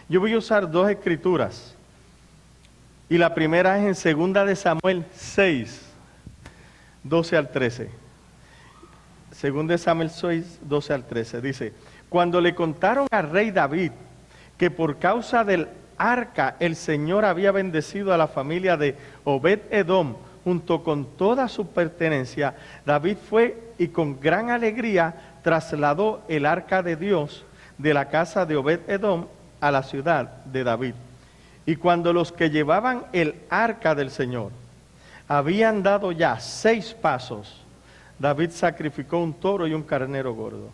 Yo voy a usar dos escrituras. Y la primera es en 2 de Samuel 6, 12 al 13. 2 de Samuel 6, 12 al 13. Dice, cuando le contaron al rey David que por causa del arca el Señor había bendecido a la familia de Obed-Edom junto con toda su pertenencia, David fue y con gran alegría trasladó el arca de Dios de la casa de Obed-Edom a la ciudad de David. Y cuando los que llevaban el arca del Señor habían dado ya 6 pasos, David sacrificó un toro y un carnero gordo.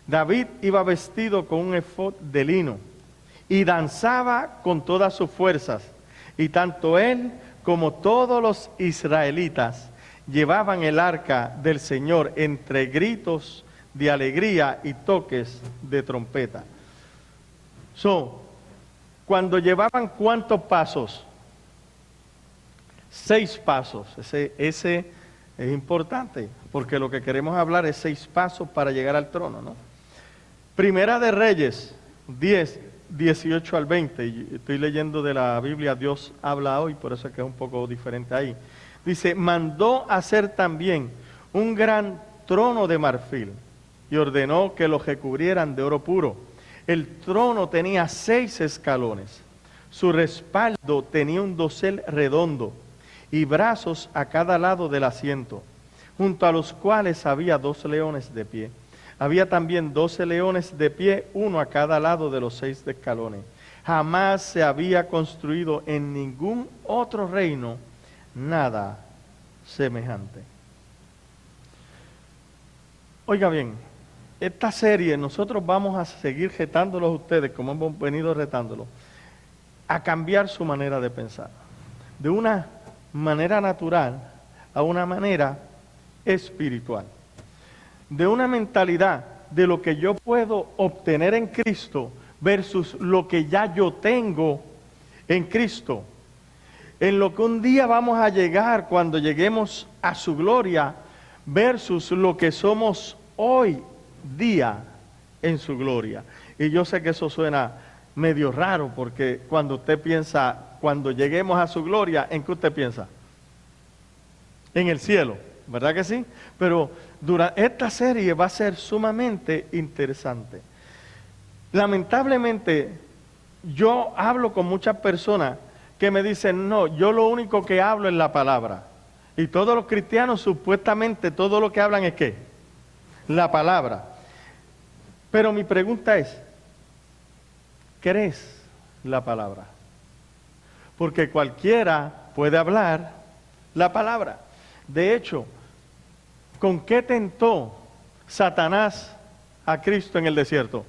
David iba vestido con un efod de lino y danzaba con todas sus fuerzas. Y tanto él como todos los israelitas llevaban el arca del Señor entre gritos de alegría y toques de trompeta. Cuando llevaban ¿cuántos pasos? 6 pasos. Ese es importante, porque lo que queremos hablar es 6 pasos para llegar al trono, ¿no? Primera de Reyes 10, 18 al 20, y estoy leyendo de la Biblia Dios habla hoy, por eso es que es un poco diferente ahí. Dice, mandó hacer también un gran trono de marfil y ordenó que lo recubrieran de oro puro. El trono tenía 6 escalones, su respaldo tenía un dosel redondo y brazos a cada lado del asiento, junto a los cuales había 2 leones de pie. Había también 12 leones de pie, uno a cada lado de los 6 escalones. Jamás se había construido en ningún otro reino nada semejante. Oiga bien, esta serie nosotros vamos a seguir retándolos a ustedes, como hemos venido retándolos, a cambiar su manera de pensar. De una manera natural a una manera espiritual. De una mentalidad de lo que yo puedo obtener en Cristo versus lo que ya yo tengo en Cristo. En lo que un día vamos a llegar cuando lleguemos a su gloria versus lo que somos hoy día en su gloria. Y yo sé que eso suena medio raro porque cuando usted piensa, cuando lleguemos a su gloria, ¿en qué usted piensa? En el cielo, ¿verdad que sí? Pero durante esta serie va a ser sumamente interesante. Lamentablemente, yo hablo con muchas personas que me dicen, no, yo lo único que hablo es la palabra. Y todos los cristianos supuestamente todo lo que hablan es ¿qué? La palabra. Pero mi pregunta es, ¿crees la palabra? Porque cualquiera puede hablar la palabra. De hecho, ¿con qué tentó Satanás a Cristo en el desierto?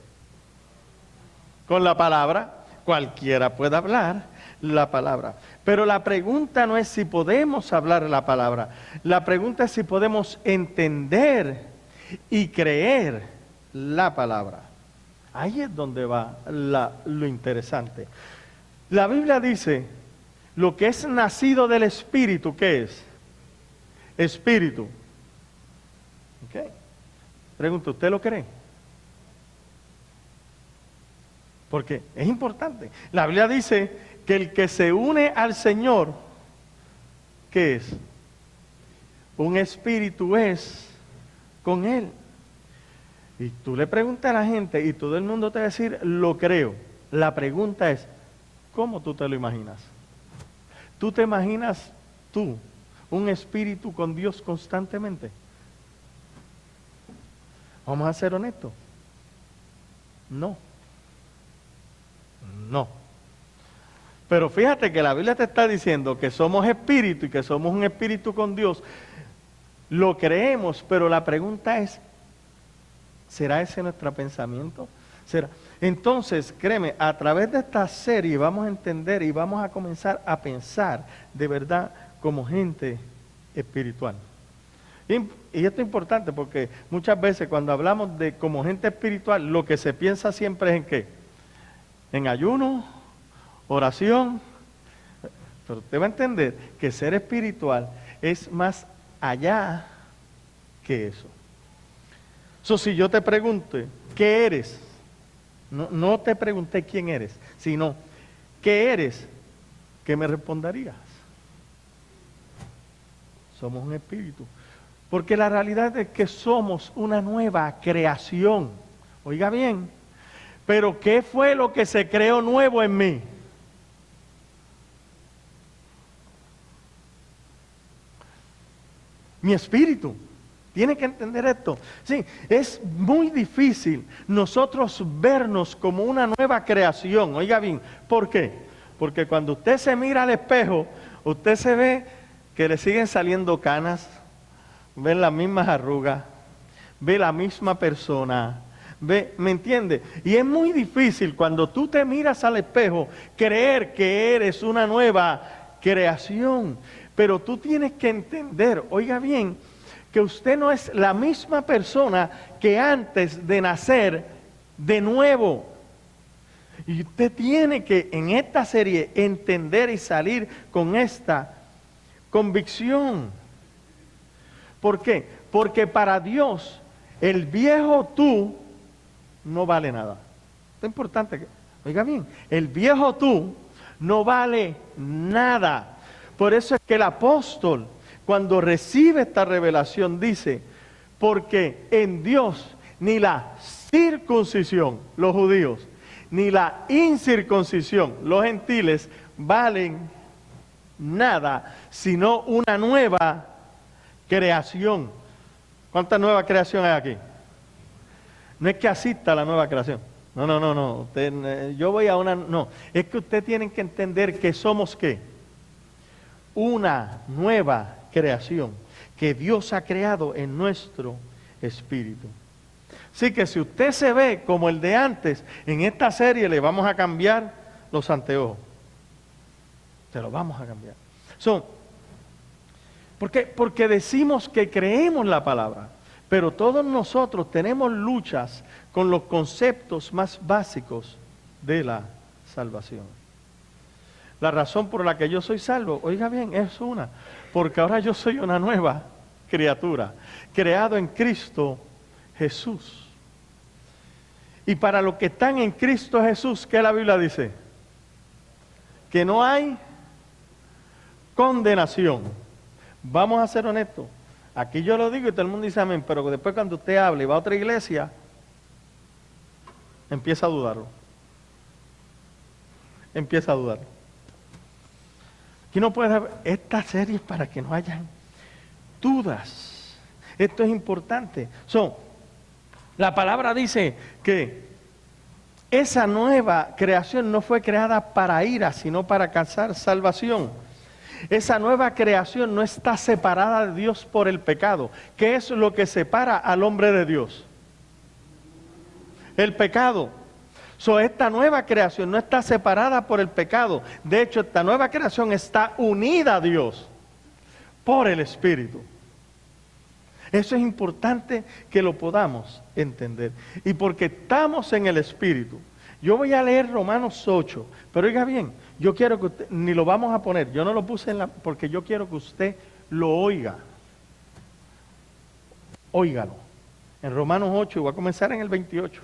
Con la palabra. Cualquiera puede hablar la palabra. Pero la pregunta no es si podemos hablar la palabra. La pregunta es si podemos entender y creer la palabra. Ahí es donde va lo interesante. La Biblia dice, lo que es nacido del Espíritu, ¿qué es? Espíritu. ¿Ok? Pregunta, ¿usted lo cree? Porque es importante. La Biblia dice que el que se une al Señor, ¿qué es? Un espíritu es con Él. Y tú le preguntas a la gente y todo el mundo te va a decir, lo creo. La pregunta es, ¿cómo tú te lo imaginas? ¿Tú te imaginas un espíritu con Dios constantemente? Vamos a ser honestos. No. No. Pero fíjate que la Biblia te está diciendo que somos espíritu y que somos un espíritu con Dios. Lo creemos, pero la pregunta es, ¿será ese nuestro pensamiento? ¿Será? Entonces, créeme, a través de esta serie vamos a entender y vamos a comenzar a pensar de verdad como gente espiritual. Y esto es importante porque muchas veces cuando hablamos de como gente espiritual, lo que se piensa siempre es en ¿qué? En ayuno, oración. Pero usted va a entender que ser espiritual es más allá que eso. Si yo te pregunto, ¿qué eres? No te pregunté quién eres, sino qué eres, ¿qué me responderías? Somos un espíritu. Porque la realidad es que somos una nueva creación. Oiga bien, pero ¿qué fue lo que se creó nuevo en mí? Mi espíritu. Tiene que entender esto. Sí, es muy difícil nosotros vernos como una nueva creación. Oiga bien, ¿por qué? Porque cuando usted se mira al espejo, usted se ve que le siguen saliendo canas, ve las mismas arrugas, ve la misma persona, ve, ¿me entiende? Y es muy difícil cuando tú te miras al espejo creer que eres una nueva creación. Pero tú tienes que entender, oiga bien, que usted no es la misma persona que antes de nacer de nuevo. Y usted tiene que en esta serie entender y salir con esta convicción. ¿Por qué? Porque para Dios el viejo tú no vale nada. Esto es importante que, oiga bien, el viejo tú no vale nada. Por eso es que el apóstol, cuando recibe esta revelación, dice, porque en Dios ni la circuncisión, los judíos, ni la incircuncisión, los gentiles, valen nada, sino una nueva creación. ¿Cuánta nueva creación hay aquí? No es que asista a la nueva creación. No. Yo voy a una... No, es que ustedes tienen que entender que somos ¿qué? Una nueva creación que Dios ha creado en nuestro espíritu. Así que si usted se ve como el de antes, en esta serie le vamos a cambiar los anteojos. Se los vamos a cambiar. Porque decimos que creemos la palabra, pero todos nosotros tenemos luchas con los conceptos más básicos de la salvación. La razón por la que yo soy salvo, oiga bien, es una, porque ahora yo soy una nueva criatura, creado en Cristo Jesús. Y para los que están en Cristo Jesús, ¿qué la Biblia dice? Que no hay condenación. Vamos a ser honestos. Aquí yo lo digo y todo el mundo dice amén, pero después cuando usted hable y va a otra iglesia, empieza a dudarlo. Empieza a dudarlo. Aquí no puede haber esta serie para que no hayan dudas. Esto es importante. La palabra dice que esa nueva creación no fue creada para ira, sino para alcanzar salvación. Esa nueva creación no está separada de Dios por el pecado. ¿Qué es lo que separa al hombre de Dios? El pecado. Esta nueva creación no está separada por el pecado. De hecho, esta nueva creación está unida a Dios por el Espíritu. Eso es importante que lo podamos entender. Y porque estamos en el Espíritu. Yo voy a leer Romanos 8, pero oiga bien, yo quiero que usted, ni lo vamos a poner, yo no lo puse porque yo quiero que usted lo oiga. Óigalo. En Romanos 8, voy a comenzar en el 28.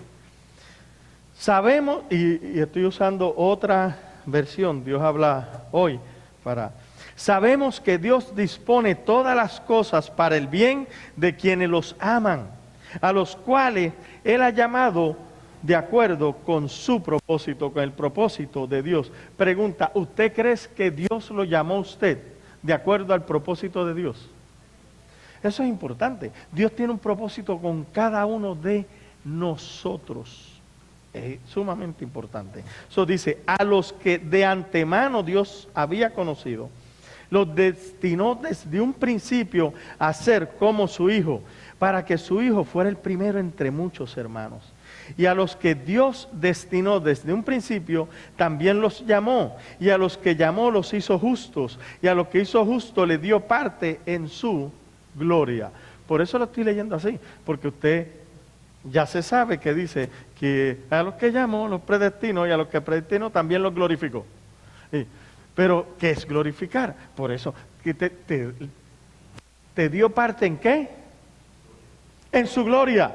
Sabemos, y estoy usando otra versión, Dios habla hoy sabemos que Dios dispone todas las cosas para el bien de quienes los aman, a los cuales Él ha llamado de acuerdo con su propósito, con el propósito de Dios. Pregunta, ¿usted cree que Dios lo llamó a usted de acuerdo al propósito de Dios? Eso es importante. Dios tiene un propósito con cada uno de nosotros. Es sumamente importante. Eso dice, a los que de antemano Dios había conocido, los destinó desde un principio a ser como su Hijo, para que su Hijo fuera el primero entre muchos hermanos. Y a los que Dios destinó desde un principio, también los llamó. Y a los que llamó los hizo justos. Y a los que hizo justo le dio parte en su gloria. Por eso lo estoy leyendo así, porque usted ya se sabe que dice que a los que llamó los predestinó y a los que predestinó también los glorificó. Sí. Pero, ¿qué es glorificar? Por eso, que te dio parte ¿en qué? En su gloria.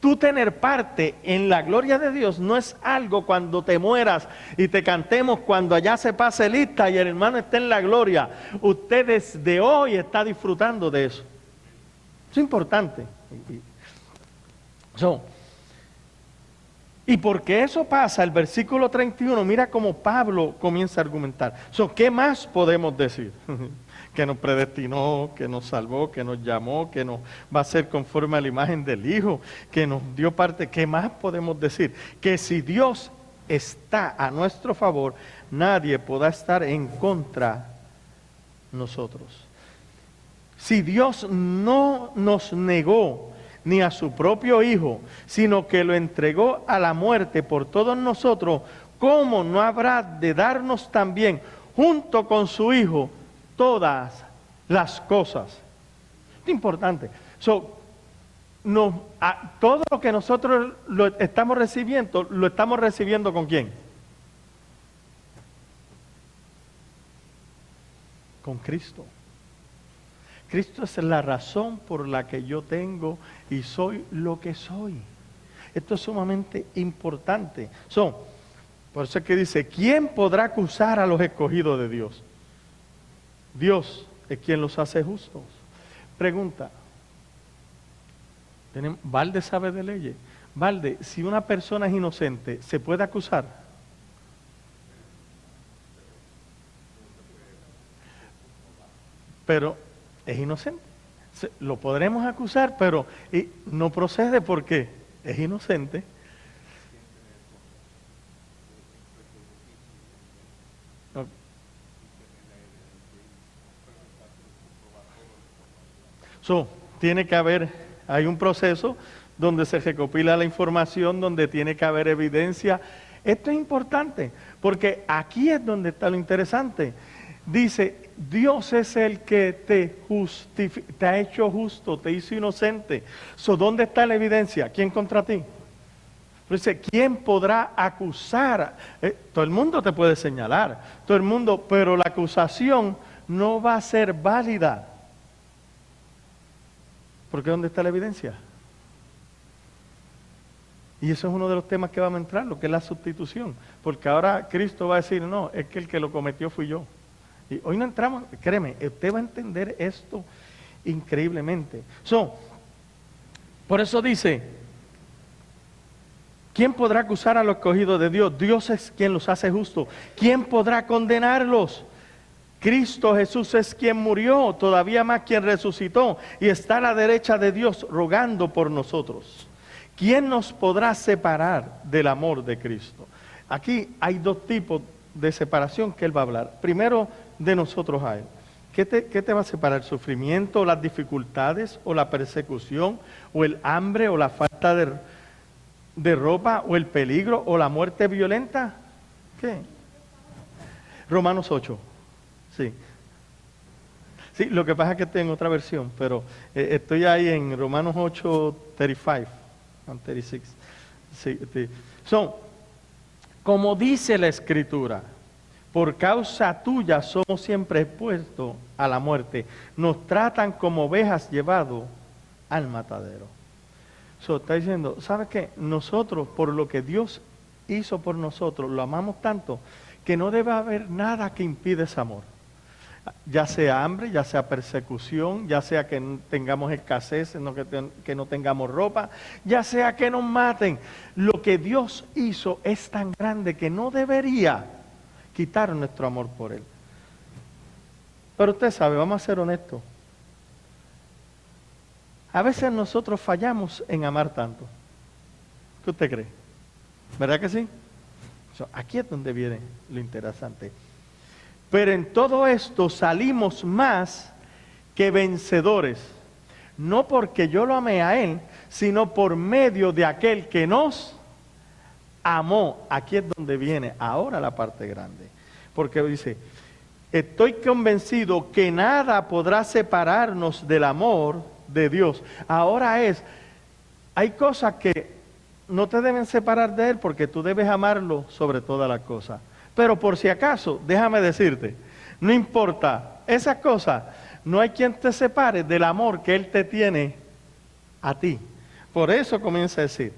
tú tener parte en la gloria de Dios no es algo cuando te mueras y te cantemos cuando allá se pase lista y el hermano esté en la gloria. Usted desde hoy está disfrutando de eso. Eso es importante. Y porque eso pasa, el versículo 31, mira cómo Pablo comienza a argumentar. ¿Qué más podemos decir? Que nos predestinó, que nos salvó, que nos llamó, que nos va a ser conforme a la imagen del Hijo, que nos dio parte. ¿Qué más podemos decir? Que si Dios está a nuestro favor, nadie podrá estar en contra de nosotros. Si Dios no nos negó ni a su propio Hijo, sino que lo entregó a la muerte por todos nosotros, ¿cómo no habrá de darnos también, junto con su Hijo, todas las cosas? Es importante. Todo lo que nosotros lo estamos recibiendo ¿con quién? Con Cristo. Cristo es la razón por la que yo tengo y soy lo que soy. Esto es sumamente importante. Por eso es que dice, ¿quién podrá acusar a los escogidos de Dios? Dios es quien los hace justos. Pregunta. Valde sabe de leyes. Valde, si una persona es inocente, ¿se puede acusar? Pero es inocente. Lo podremos acusar, pero no procede porque es inocente. Tiene que haber, hay un proceso donde se recopila la información, donde tiene que haber evidencia. Esto es importante, porque aquí es donde está lo interesante. Dice, Dios es el que te ha hecho justo, te hizo inocente. ¿Dónde está la evidencia? ¿Quién contra ti? Dice, ¿quién podrá acusar? Todo el mundo te puede señalar, todo el mundo, pero la acusación no va a ser válida. Porque ¿dónde está la evidencia? Y eso es uno de los temas que vamos a entrar, lo que es la sustitución. Porque ahora Cristo va a decir, no, es que el que lo cometió fui yo. Y hoy no entramos, créeme, usted va a entender esto increíblemente. Por eso dice, ¿quién podrá acusar a los escogidos de Dios? Dios es quien los hace justos. ¿Quién podrá condenarlos? Cristo Jesús es quien murió, todavía más quien resucitó y está a la derecha de Dios rogando por nosotros. ¿Quién nos podrá separar del amor de Cristo? Aquí hay dos tipos de separación que Él va a hablar. Primero, de nosotros a Él. ¿Qué te va a separar? ¿El sufrimiento, o las dificultades, o la persecución, o el hambre, o la falta de ropa, o el peligro, o la muerte violenta? ¿Qué? Romanos 8. Sí. Sí, lo que pasa es que estoy en otra versión, pero estoy ahí en Romanos 8, 35, 36. Sí. Como dice la Escritura, por causa tuya somos siempre expuestos a la muerte. Nos tratan como ovejas llevado al matadero. Está diciendo, ¿sabe qué? Nosotros, por lo que Dios hizo por nosotros, lo amamos tanto, que no debe haber nada que impida ese amor. Ya sea hambre, ya sea persecución, ya sea que tengamos escasez, que no tengamos ropa, ya sea que nos maten. Lo que Dios hizo es tan grande que no debería quitar nuestro amor por Él. Pero usted sabe, vamos a ser honestos. A veces nosotros fallamos en amar tanto. ¿Qué usted cree? ¿Verdad que sí? Aquí es donde viene lo interesante. Pero en todo esto salimos más que vencedores, no porque yo lo amé a Él, sino por medio de aquel que nos amó. Aquí es donde viene ahora la parte grande, porque dice, estoy convencido que nada podrá separarnos del amor de Dios. Ahora hay cosas que no te deben separar de Él porque tú debes amarlo sobre todas las cosas. Pero por si acaso, déjame decirte, no importa, esas cosas, no hay quien te separe del amor que Él te tiene a ti. Por eso comienza a decir,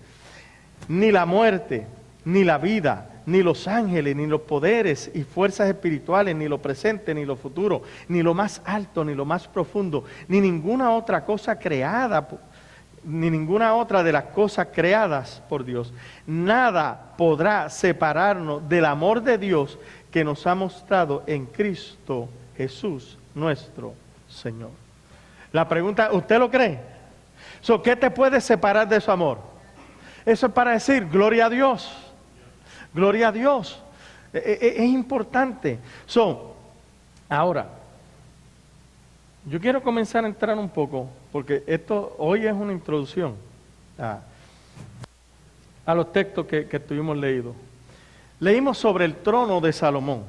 ni la muerte, ni la vida, ni los ángeles, ni los poderes y fuerzas espirituales, ni lo presente, ni lo futuro, ni lo más alto, ni lo más profundo, ni ninguna otra cosa creada, ni ninguna otra de las cosas creadas por Dios. Nada podrá separarnos del amor de Dios que nos ha mostrado en Cristo Jesús, nuestro Señor. La pregunta, ¿usted lo cree? ¿Qué te puede separar de su amor? Eso es para decir, gloria a Dios. Gloria a Dios. Es importante. Ahora, yo quiero comenzar a entrar un poco, porque esto hoy es una introducción a los textos que estuvimos leyendo. Leímos sobre el trono de Salomón.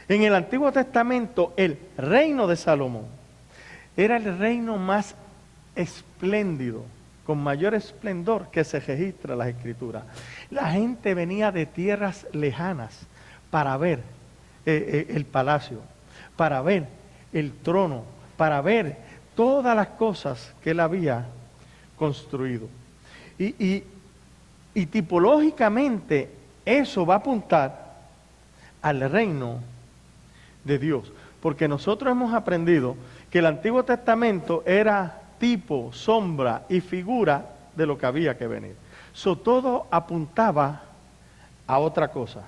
En el Antiguo Testamento, el reino de Salomón era el reino más espléndido, con mayor esplendor que se registra en las Escrituras. La gente venía de tierras lejanas para ver el palacio, para ver el trono, para ver todas las cosas que él había construido. Y tipológicamente eso va a apuntar al reino de Dios, porque nosotros hemos aprendido que el Antiguo Testamento era tipo, sombra y figura de lo que había que venir. Todo apuntaba a otra cosa.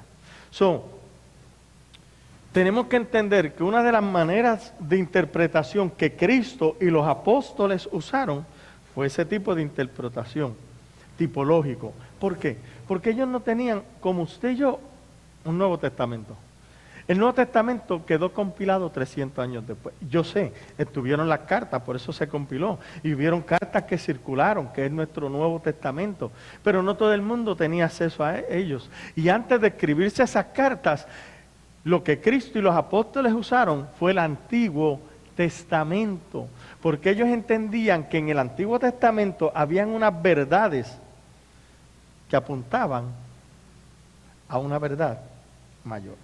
Tenemos que entender que una de las maneras de interpretación que Cristo y los apóstoles usaron fue ese tipo de interpretación tipológico. ¿Por qué? Porque ellos no tenían, como usted y yo, un Nuevo Testamento. El Nuevo Testamento quedó compilado 300 años después. Yo sé, estuvieron las cartas, por eso se compiló. Y hubieron cartas que circularon, que es nuestro Nuevo Testamento. Pero no todo el mundo tenía acceso a ellos. Y antes de escribirse esas cartas, lo que Cristo y los apóstoles usaron fue el Antiguo Testamento. Porque ellos entendían que en el Antiguo Testamento habían unas verdades que apuntaban a una verdad mayor.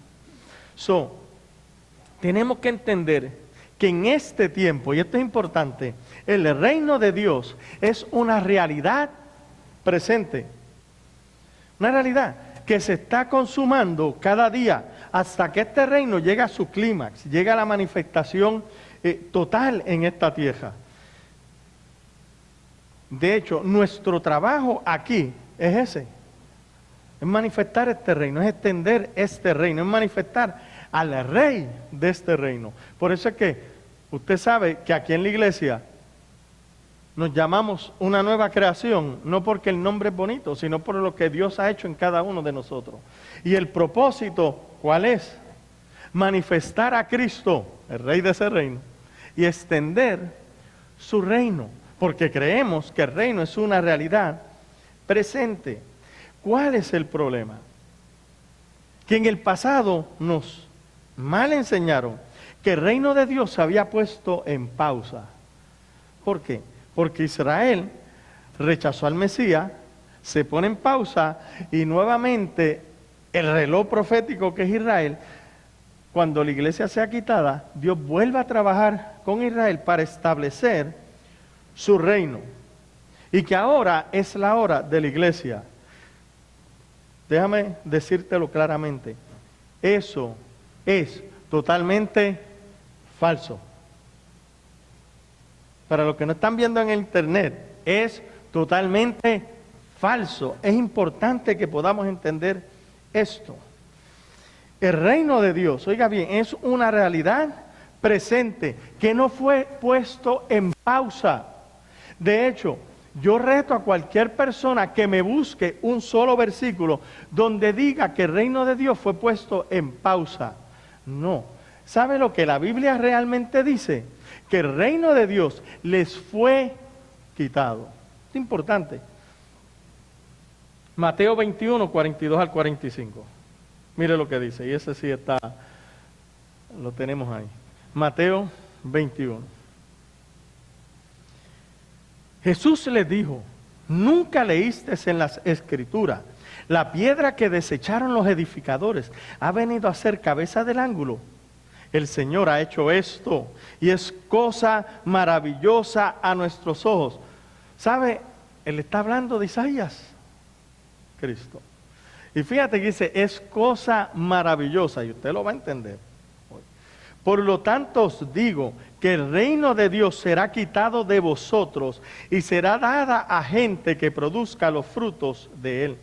Tenemos que entender que en este tiempo, y esto es importante, el reino de Dios es una realidad presente. Una realidad que se está consumando cada día hasta que este reino llega a su clímax, llega a la manifestación total en esta tierra. De hecho, nuestro trabajo aquí es ese. Es manifestar este reino, es extender este reino, es manifestar al rey de este reino. Por eso es que usted sabe que aquí en la iglesia nos llamamos una nueva creación, no porque el nombre es bonito, sino por lo que Dios ha hecho en cada uno de nosotros. Y el propósito, ¿cuál es? Manifestar a Cristo, el rey de ese reino, y extender su reino, porque creemos que el reino es una realidad presente. ¿Cuál es el problema? Que en el pasado nos mal enseñaron que el reino de Dios se había puesto en pausa. ¿Por qué? Porque Israel rechazó al Mesías, se pone en pausa y nuevamente el reloj profético que es Israel, cuando la iglesia sea quitada, Dios vuelve a trabajar con Israel para establecer su reino. Y que ahora es la hora de la iglesia. Déjame decírtelo claramente, eso es totalmente falso. Para los que no están viendo en el internet, es totalmente falso. Es importante que podamos entender esto. El reino de Dios, oiga bien, es una realidad presente que no fue puesto en pausa. De hecho, yo reto a cualquier persona que me busque un solo versículo donde diga que el reino de Dios fue puesto en pausa. No. ¿Sabe lo que la Biblia realmente dice? Que el reino de Dios les fue quitado. Es importante. Mateo 21, 42 al 45. Mire lo que dice, y ese sí está, lo tenemos ahí. Mateo 21. Jesús les dijo, ¿nunca leísteis en las Escrituras? La piedra que desecharon los edificadores ha venido a ser cabeza del ángulo. el Señor ha hecho esto y es cosa maravillosa a nuestros ojos. ¿Sabe? Él está hablando de Isaías, Cristo. Y fíjate que dice, es cosa maravillosa, y usted lo va a entender. Por lo tanto os digo que el reino de Dios será quitado de vosotros y será dada a gente que produzca los frutos de él.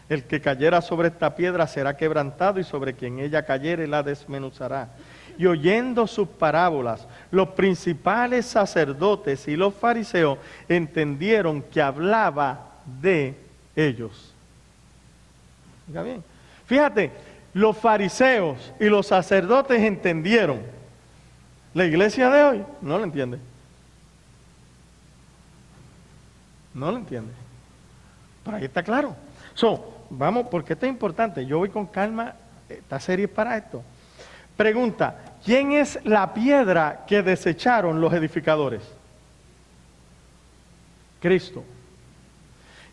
El que cayera sobre esta piedra será quebrantado y sobre quien ella cayere la desmenuzará. Y oyendo sus parábolas, los principales sacerdotes y los fariseos entendieron que hablaba de ellos. Oiga bien, fíjate, los fariseos y los sacerdotes entendieron. La iglesia de hoy no lo entiende. No lo entiende. Por ahí está claro. Vamos, porque esto es importante. Yo voy con calma, esta serie es para esto. Pregunta, ¿quién es la piedra que desecharon los edificadores? Cristo.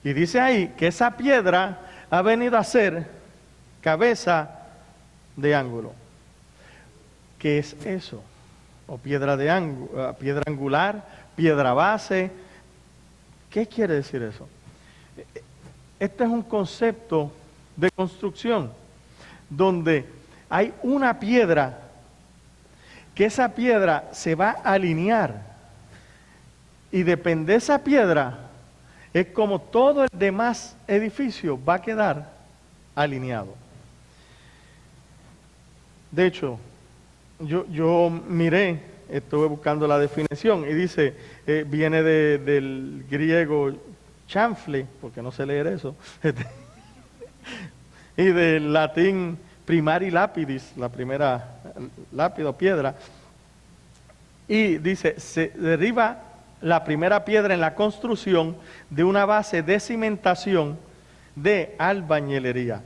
Y dice ahí que esa piedra ha venido a ser cabeza de ángulo. ¿Qué es eso? O piedra angular, piedra base. ¿Qué quiere decir eso? Este es un concepto de construcción donde hay una piedra que esa piedra se va a alinear y depende de esa piedra es como todo el demás edificio va a quedar alineado. De hecho, yo miré, estuve buscando la definición y dice, viene del griego chanfle, porque no sé leer eso, y del latín primari lapidis, la primera lápido, piedra, y dice, se derriba la primera piedra en la construcción de una base de cimentación de albañilería.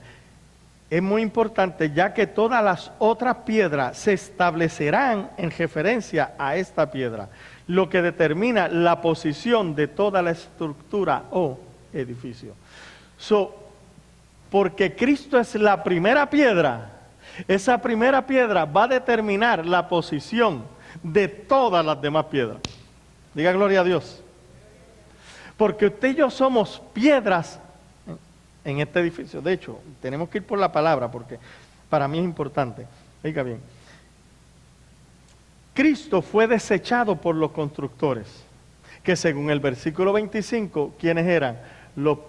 Es muy importante ya que todas las otras piedras se establecerán en referencia a esta piedra, lo que determina la posición de toda la estructura o edificio. Porque Cristo es la primera piedra, esa primera piedra va a determinar la posición de todas las demás piedras. Diga gloria a Dios. Porque usted y yo somos piedras en este edificio. De hecho, tenemos que ir por la palabra porque para mí es importante. Oiga bien. Cristo fue desechado por los constructores, que según el versículo 25, ¿quiénes eran? Los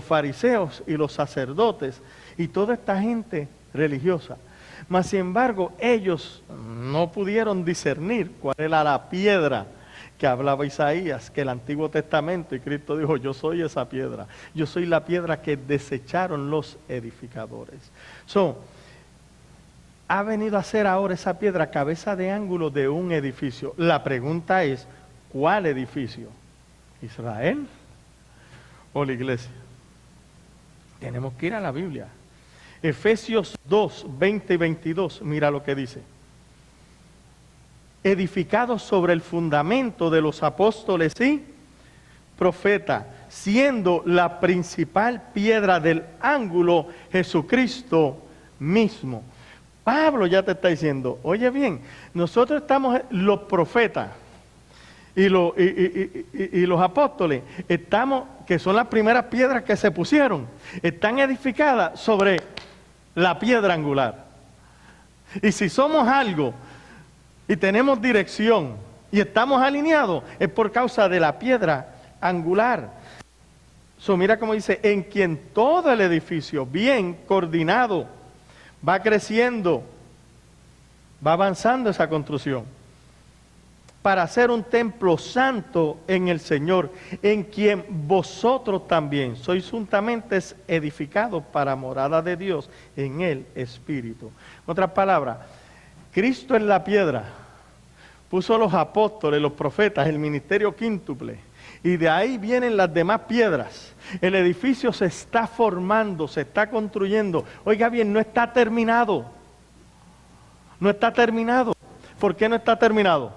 fariseos y los sacerdotes y toda esta gente religiosa. Mas sin embargo, ellos no pudieron discernir cuál era la piedra que hablaba Isaías, que el Antiguo Testamento, y Cristo dijo, yo soy esa piedra, yo soy la piedra que desecharon los edificadores. Ha venido a ser ahora esa piedra cabeza de ángulo de un edificio. La pregunta es, ¿cuál edificio? ¿Israel o la iglesia? Tenemos que ir a la Biblia. Efesios 2, 20 y 22, mira lo que dice. Edificados sobre el fundamento de los apóstoles y profetas, siendo la principal piedra del ángulo Jesucristo mismo. Pablo ya te está diciendo, oye bien, nosotros estamos, los profetas y los apóstoles, estamos, que son las primeras piedras que se pusieron, están edificadas sobre la piedra angular. Y si somos algo y tenemos dirección y estamos alineados, es por causa de la piedra angular. Mira cómo dice, en quien todo el edificio bien coordinado va creciendo, va avanzando esa construcción, para hacer un templo santo en el Señor, en quien vosotros también sois juntamente edificados para morada de Dios en el Espíritu. En otras palabras, Cristo es la piedra, puso los apóstoles, los profetas, el ministerio quíntuple, y de ahí vienen las demás piedras. El edificio se está formando, se está construyendo. Oiga bien, no está terminado. No está terminado. ¿Por qué no está terminado?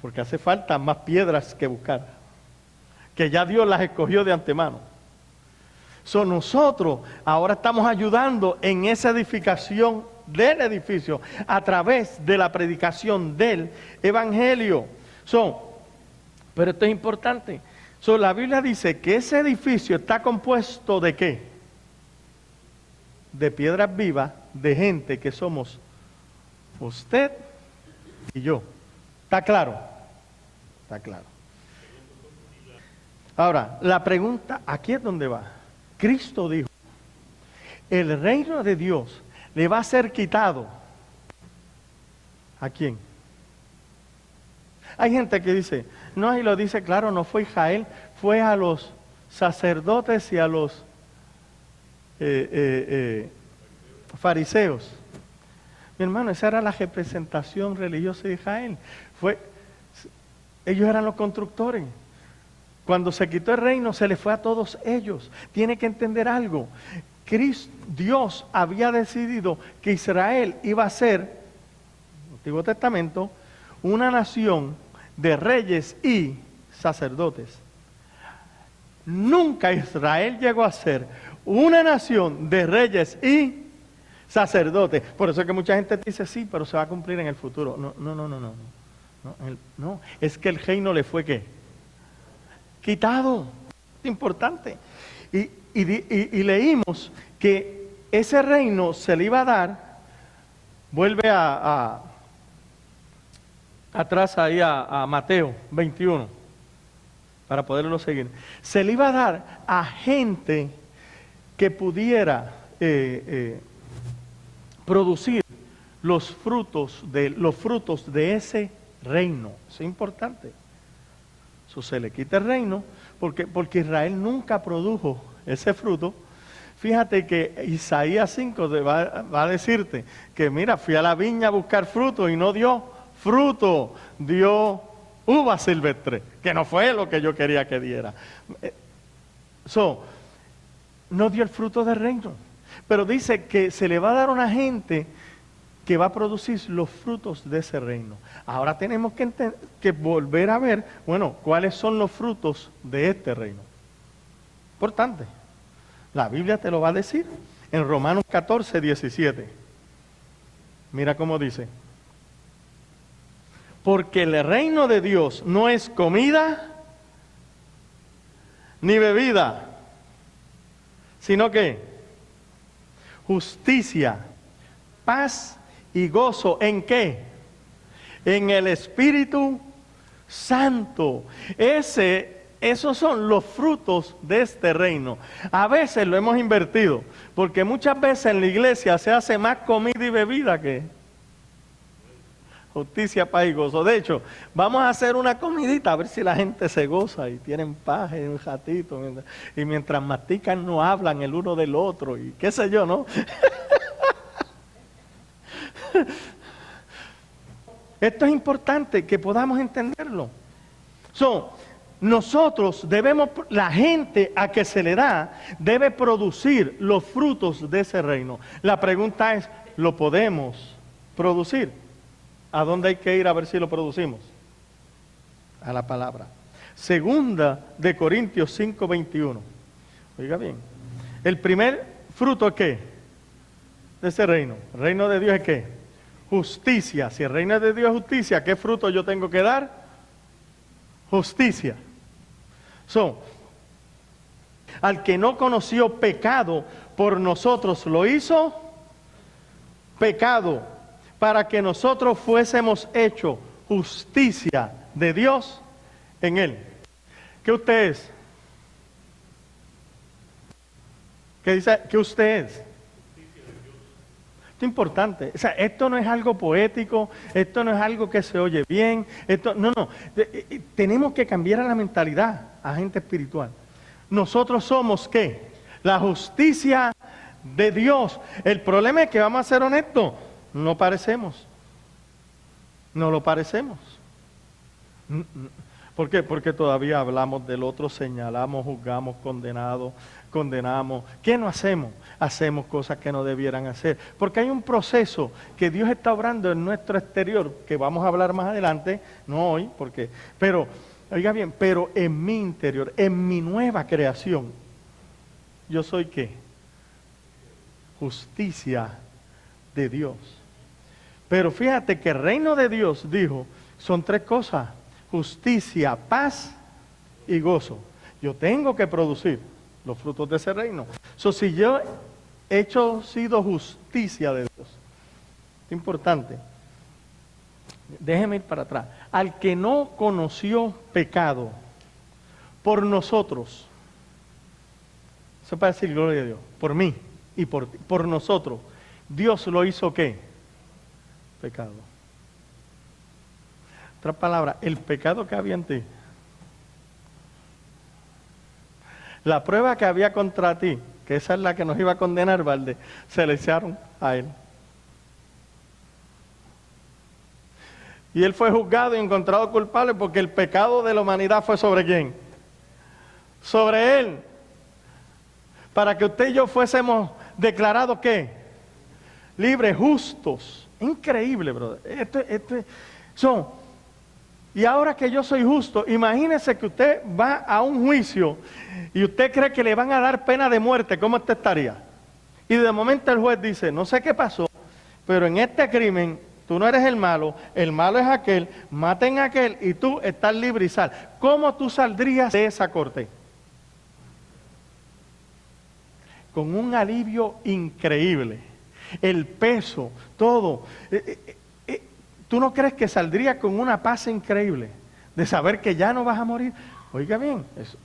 Porque hace falta más piedras que buscar, que ya Dios las escogió de antemano. Nosotros ahora estamos ayudando en esa edificación del edificio a través de la predicación del Evangelio. Pero esto es importante. La Biblia dice que ese edificio está compuesto ¿de qué? De piedras vivas, de gente que somos usted y yo. ¿Está claro? Está claro. Ahora, la pregunta, aquí es donde va. Cristo dijo, el reino de Dios le va a ser quitado. ¿A quién? Hay gente que dice, no, y lo dice claro, no fue Israel, fue a los sacerdotes y a los fariseos. Mi hermano, esa era la representación religiosa de Israel. Ellos eran los constructores. Cuando se quitó el reino, se le fue a todos ellos. Tiene que entender algo. Dios había decidido que Israel iba a ser, en el Antiguo Testamento, una nación de reyes y sacerdotes. Nunca Israel llegó a ser una nación de reyes y sacerdotes. Por eso es que mucha gente dice, sí, pero se va a cumplir en el futuro. No, es que el reino le fue ¿qué? Quitado. Es importante. Y leímos que ese reino se le iba a dar, vuelve atrás ahí a Mateo 21, para poderlo seguir. Se le iba a dar a gente que pudiera producir los frutos de ese reino. Eso es importante. Eso se le quita el reino porque Israel nunca produjo ese fruto. Fíjate que Isaías 5 va a decirte que mira, fui a la viña a buscar fruto y no dio fruto, dio uva silvestre, que no fue lo que yo quería que diera. No dio el fruto del reino, pero dice que se le va a dar a una gente que va a producir los frutos de ese reino. Ahora tenemos que volver a ver, bueno, cuáles son los frutos de este reino. Importante. La Biblia te lo va a decir en Romanos 14, 17. Mira cómo dice. Porque el reino de Dios no es comida ni bebida, sino que justicia, paz y gozo. ¿En qué? En el Espíritu Santo. Esos son los frutos de este reino. A veces lo hemos invertido, porque muchas veces en la iglesia se hace más comida y bebida que justicia, paz y gozo. De hecho, vamos a hacer una comidita a ver si la gente se goza y tienen paz en un ratito. Y mientras mastican no hablan el uno del otro y qué sé yo, ¿no? Esto es importante que podamos entenderlo. Nosotros debemos, la gente a que se le da, debe producir los frutos de ese reino. La pregunta es, ¿lo podemos producir? ¿A dónde hay que ir a ver si lo producimos? A la palabra. Segunda de Corintios 5, 21. Oiga bien. El primer fruto es ¿qué? De ese reino. ¿El reino de Dios es qué? Justicia. Si el reino de Dios es justicia, ¿qué fruto yo tengo que dar? Justicia. Al que no conoció pecado, por nosotros lo hizo pecado, para que nosotros fuésemos hechos justicia de Dios en él. ¿Qué usted es? ¿Qué dice? ¿Qué usted es? Esto es importante. O sea, esto no es algo poético, esto no es algo que se oye bien, no. Tenemos que cambiar la mentalidad a gente espiritual. Nosotros somos ¿qué? La justicia de Dios. El problema es que, vamos a ser honestos, no parecemos. No lo parecemos. ¿Por qué? Porque todavía hablamos del otro, señalamos, juzgamos, condenamos. ¿Qué no hacemos? Hacemos cosas que no debieran hacer. Porque hay un proceso que Dios está obrando en nuestro exterior, que vamos a hablar más adelante, no hoy, pero, oiga bien, pero en mi interior, en mi nueva creación. yo soy ¿qué? Justicia de Dios. Pero fíjate que el reino de Dios, dijo, son tres cosas: justicia, paz y gozo. Yo tengo que producir los frutos de ese reino. Si yo he sido justicia de Dios, es importante. Déjeme ir para atrás. Al que no conoció pecado, por nosotros, eso para decir gloria a Dios, por mí y por ti, por nosotros, Dios lo hizo ¿qué? Pecado. Otra palabra, el pecado que había en ti, la prueba que había contra ti, que esa es la que nos iba a condenar, Valde, se le echaron a él. Y él fue juzgado y encontrado culpable porque el pecado de la humanidad fue ¿sobre quién? Sobre él. Para que usted y yo fuésemos declarados ¿qué? Libres, justos. Increíble, brother. Y ahora que yo soy justo, imagínese que usted va a un juicio y usted cree que le van a dar pena de muerte. ¿Cómo usted estaría? Y de momento el juez dice, no sé qué pasó, pero en este crimen tú no eres el malo es aquel, maten a aquel y tú estás libre y sal. ¿Cómo tú saldrías de esa corte? Con un alivio increíble. El peso, todo. ¿Tú no crees que saldría con una paz increíble de saber que ya no vas a morir? Oiga bien, eso.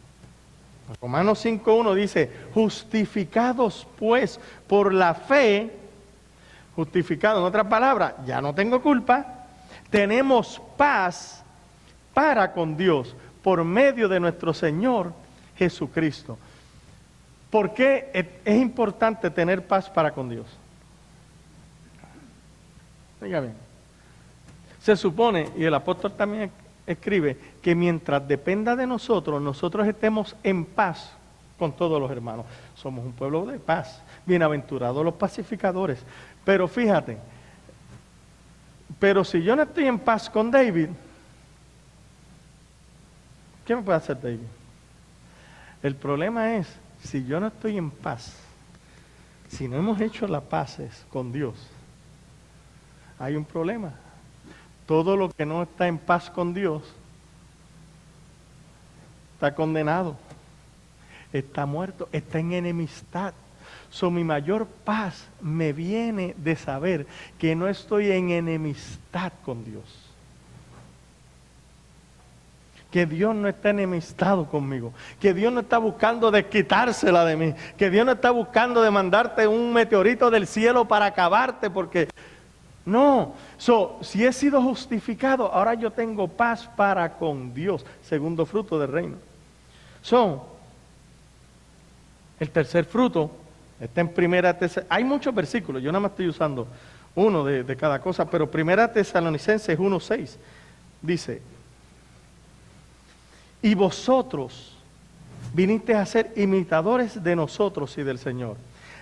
Romanos 5:1 dice, justificados pues por la fe, justificados, en otras palabras, ya no tengo culpa, tenemos paz para con Dios por medio de nuestro Señor Jesucristo. ¿Por qué es importante tener paz para con Dios? Oiga bien, se supone, y el apóstol también escribe, que mientras dependa de nosotros, nosotros estemos en paz con todos los hermanos. Somos un pueblo de paz, bienaventurados los pacificadores. Pero fíjate, pero si yo no estoy en paz con David, ¿qué me puede hacer David? El problema es, si yo no estoy en paz, si no hemos hecho las paces con Dios, hay un problema. Todo lo que no está en paz con Dios está condenado, está muerto, está en enemistad. Mi mayor paz me viene de saber que no estoy en enemistad con Dios. Que Dios no está enemistado conmigo, que Dios no está buscando desquitársela de mí, que Dios no está buscando de mandarte un meteorito del cielo para acabarte, porque no. Si he sido justificado, ahora yo tengo paz para con Dios, segundo fruto del reino. El tercer fruto está en Primera Tesalonicenses. Hay muchos versículos, yo nada más estoy usando uno de cada cosa, pero Primera Tesalonicenses 1:6 dice, y vosotros vinisteis a ser imitadores de nosotros y del Señor,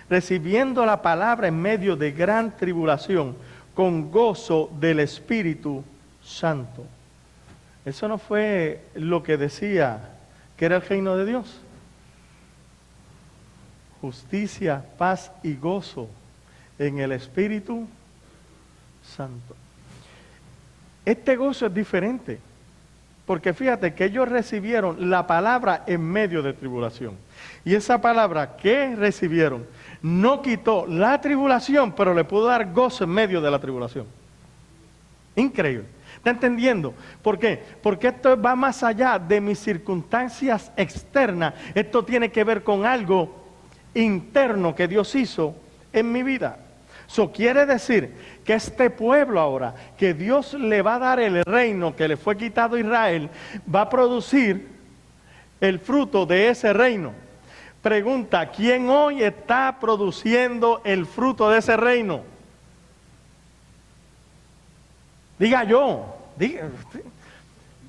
recibiendo la palabra en medio de gran tribulación, con gozo del Espíritu Santo. Eso no fue lo que decía que era el reino de Dios. Justicia, paz y gozo en el Espíritu Santo. Este gozo es diferente, porque fíjate que ellos recibieron la palabra en medio de tribulación. Y esa palabra que recibieron no quitó la tribulación, pero le pudo dar gozo en medio de la tribulación. Increíble. ¿Está entendiendo? ¿Por qué? Porque esto va más allá de mis circunstancias externas. Esto tiene que ver con algo interno que Dios hizo en mi vida. Eso quiere decir que este pueblo ahora, que Dios le va a dar el reino que le fue quitado a Israel, va a producir el fruto de ese reino. Pregunta, ¿quién hoy está produciendo el fruto de ese reino? Diga yo.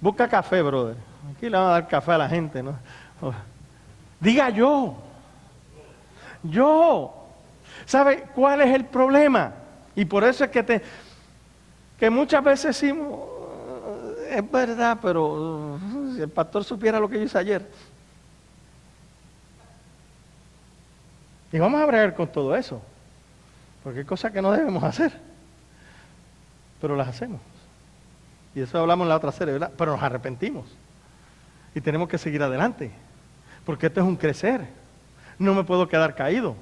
Busca café, brother. Aquí le van a dar café a la gente, ¿no? Diga yo. Yo. ¿Sabe cuál es el problema? Y por eso es que muchas veces decimos, es verdad, pero si el pastor supiera lo que yo hice ayer. Y vamos a bregar con todo eso, porque hay cosas que no debemos hacer, pero las hacemos. Y eso hablamos en la otra serie, ¿verdad? Pero nos arrepentimos y tenemos que seguir adelante, porque esto es un crecer. No me puedo quedar caído.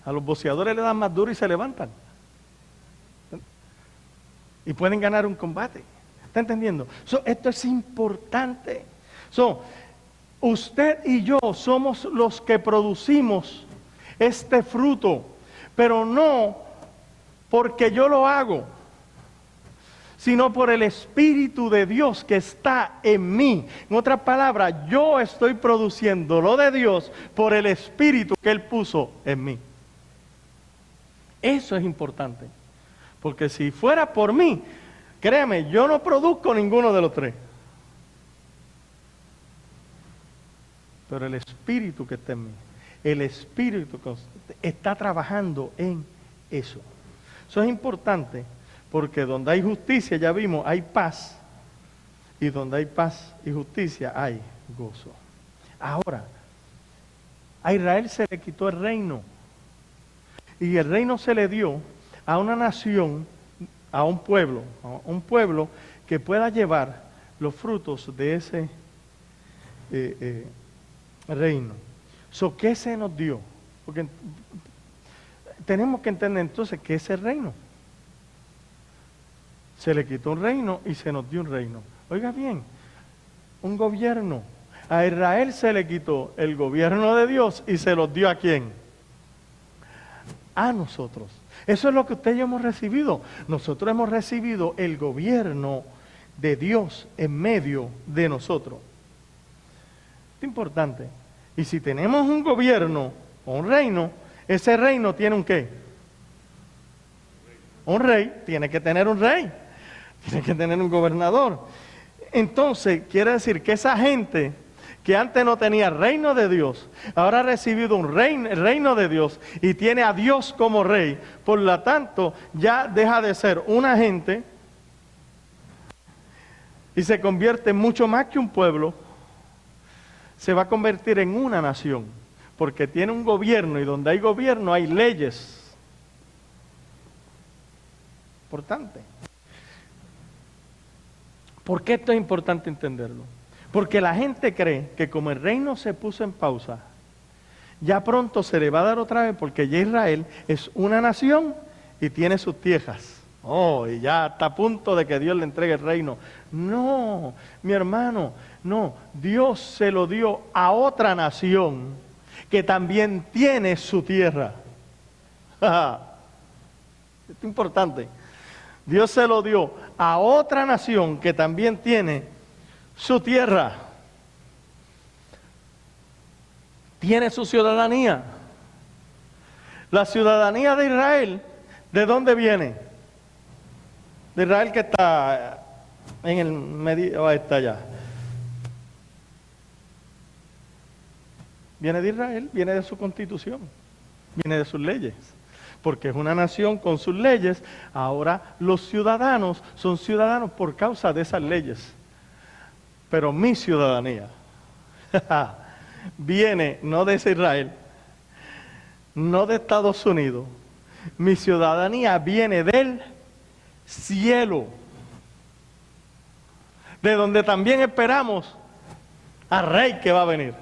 A los boxeadores le dan más duro y se levantan. Y pueden ganar un combate. ¿Está entendiendo? Esto es importante. Usted y yo somos los que producimos este fruto, pero no porque yo lo hago, sino por el Espíritu de Dios que está en mí. En otras palabras, yo estoy produciendo lo de Dios por el Espíritu que Él puso en mí. Eso es importante, porque si fuera por mí, créame, yo no produzco ninguno de los tres. Pero el Espíritu que está en mí, el Espíritu que está trabajando en eso. Eso es importante, porque donde hay justicia, ya vimos, hay paz. Y donde hay paz y justicia, hay gozo. Ahora, a Israel se le quitó el reino. Y el reino se le dio a una nación, a un pueblo que pueda llevar los frutos de ese reino. ¿Qué se nos dio? Porque tenemos que entender entonces qué es el reino. Se le quitó un reino y se nos dio un reino. Oiga bien, un gobierno. A Israel se le quitó el gobierno de Dios y se los dio ¿a quién? A nosotros. Eso es lo que usted y yo hemos recibido. Nosotros hemos recibido el gobierno de Dios en medio de nosotros. Es importante. Y si tenemos un gobierno o un reino, ese reino tiene un ¿qué? Un rey, tiene que tener un rey, tiene que tener un gobernador. Entonces, quiere decir que esa gente que antes no tenía reino de Dios, ahora ha recibido un reino de Dios y tiene a Dios como rey. Por lo tanto, ya deja de ser una gente y se convierte en mucho más que un pueblo. Se va a convertir en una nación, porque tiene un gobierno y donde hay gobierno hay leyes. Importante. ¿Por qué esto es importante entenderlo? Porque la gente cree que como el reino se puso en pausa, ya pronto se le va a dar otra vez, porque ya Israel es una nación y tiene sus tierras. Y ya está a punto de que Dios le entregue el reino. No, mi hermano, no. Dios se lo dio a otra nación que también tiene su tierra. Esto es importante. Dios se lo dio a otra nación que también tiene su tierra, tiene su ciudadanía. La ciudadanía de Israel, ¿de dónde viene? De Israel que está en el medio, está allá. Viene de Israel, viene de su constitución, viene de sus leyes. Porque es una nación con sus leyes. Ahora los ciudadanos son ciudadanos por causa de esas leyes. Pero mi ciudadanía viene no de Israel, no de Estados Unidos. Mi ciudadanía viene del cielo, de donde también esperamos al rey que va a venir.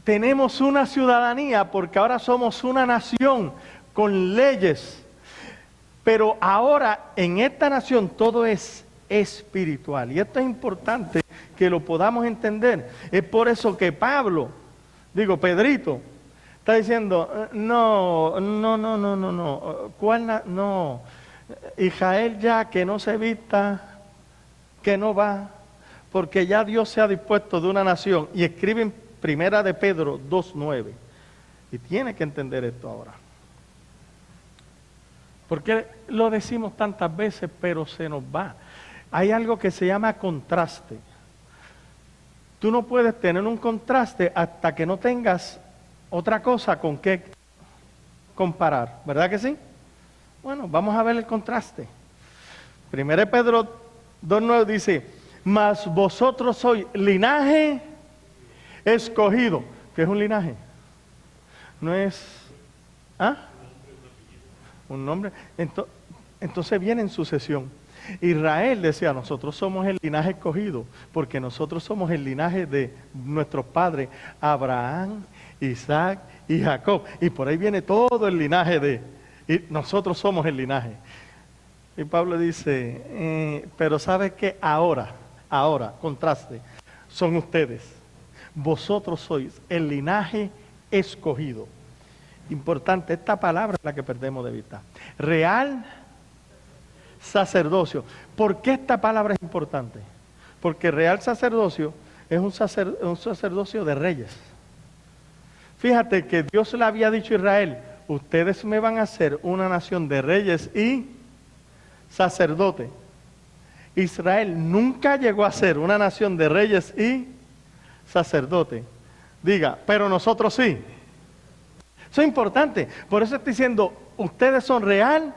Tenemos una ciudadanía porque ahora somos una nación con leyes, pero ahora en esta nación todo es espiritual. Y esto es importante que lo podamos entender. Es por eso que Pedrito, está diciendo, no, Israel ya que no se vista, que no va, porque ya Dios se ha dispuesto de una nación. Y escribe en Primera de Pedro 2:9. Y tiene que entender esto ahora. Porque lo decimos tantas veces, pero se nos va. Hay algo que se llama contraste. Tú no puedes tener un contraste hasta que no tengas otra cosa con qué comparar, ¿verdad que sí? Bueno, vamos a ver el contraste. 1 Pedro 2:9 dice, mas vosotros sois linaje escogido. ¿Qué es un linaje? No es... ¿Ah? Un nombre. Entonces viene en sucesión. Israel decía, nosotros somos el linaje escogido, porque nosotros somos el linaje de nuestros padres, Abraham, Isaac y Jacob. Y por ahí viene todo el linaje y nosotros somos el linaje. Y Pablo dice, pero ¿sabe qué? Ahora, contraste, son ustedes. Vosotros sois el linaje escogido. Importante, esta palabra es la que perdemos de vista. Real sacerdocio. ¿Por qué esta palabra es importante? Porque real sacerdocio es un sacerdocio de reyes. Fíjate que Dios le había dicho a Israel, ustedes me van a hacer una nación de reyes y sacerdotes. Israel nunca llegó a ser una nación de reyes y sacerdotes. Diga, pero nosotros sí. Eso es importante. Por eso estoy diciendo, ustedes son real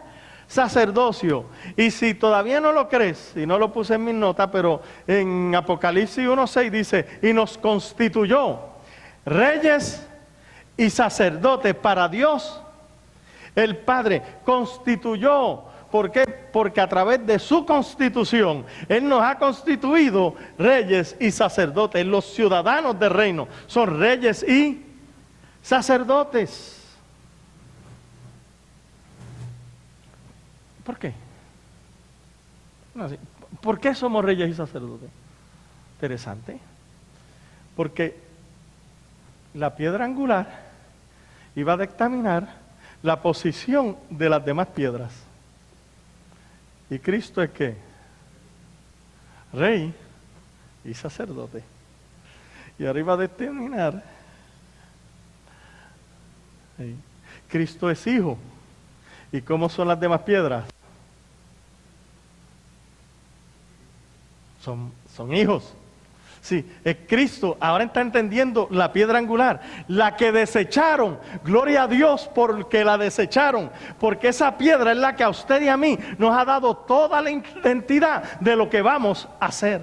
sacerdocio. Y si todavía no lo crees, y no lo puse en mis notas, pero en Apocalipsis 1:6 dice, y nos constituyó reyes y sacerdotes para Dios el Padre. Constituyó. ¿Por qué? Porque a través de su constitución, Él nos ha constituido reyes y sacerdotes. Los ciudadanos del reino son reyes y sacerdotes. ¿Por qué? ¿Por qué somos reyes y sacerdotes? Interesante. Porque la piedra angular iba a dictaminar la posición de las demás piedras. ¿Y Cristo es qué? Rey y sacerdote. Y ahora iba a determinar. Sí. Cristo es hijo. ¿Y cómo son las demás piedras? Son hijos. Sí, es Cristo. Ahora está entendiendo la piedra angular. La que desecharon. Gloria a Dios porque la desecharon. Porque esa piedra es la que a usted y a mí nos ha dado toda la identidad de lo que vamos a hacer.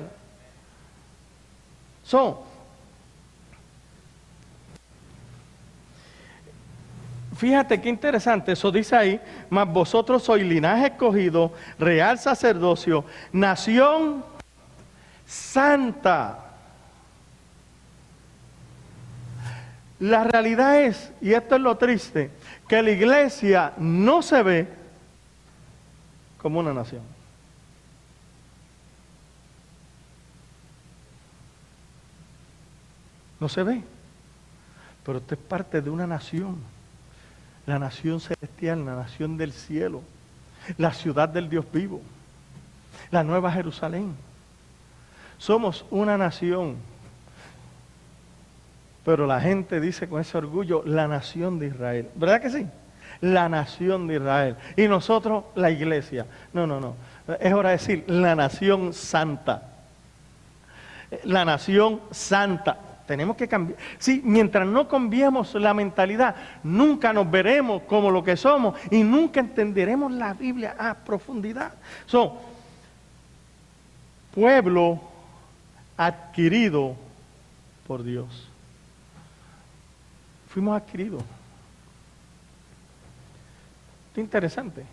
Fíjate qué interesante, eso dice ahí, mas vosotros sois linaje escogido, real sacerdocio, nación santa. La realidad es, y esto es lo triste, que la iglesia no se ve como una nación. No se ve, pero usted es parte de una nación. La nación celestial, la nación del cielo, la ciudad del Dios vivo, la nueva Jerusalén. Somos una nación, pero la gente dice con ese orgullo, la nación de Israel. ¿Verdad que sí? La nación de Israel. Y nosotros, la iglesia. No. Es hora de decir, la nación santa. La nación santa. Tenemos que cambiar. Sí, mientras no cambiemos la mentalidad, nunca nos veremos como lo que somos y nunca entenderemos la Biblia a profundidad. Pueblo adquirido por Dios. Fuimos adquiridos. Esto es interesante.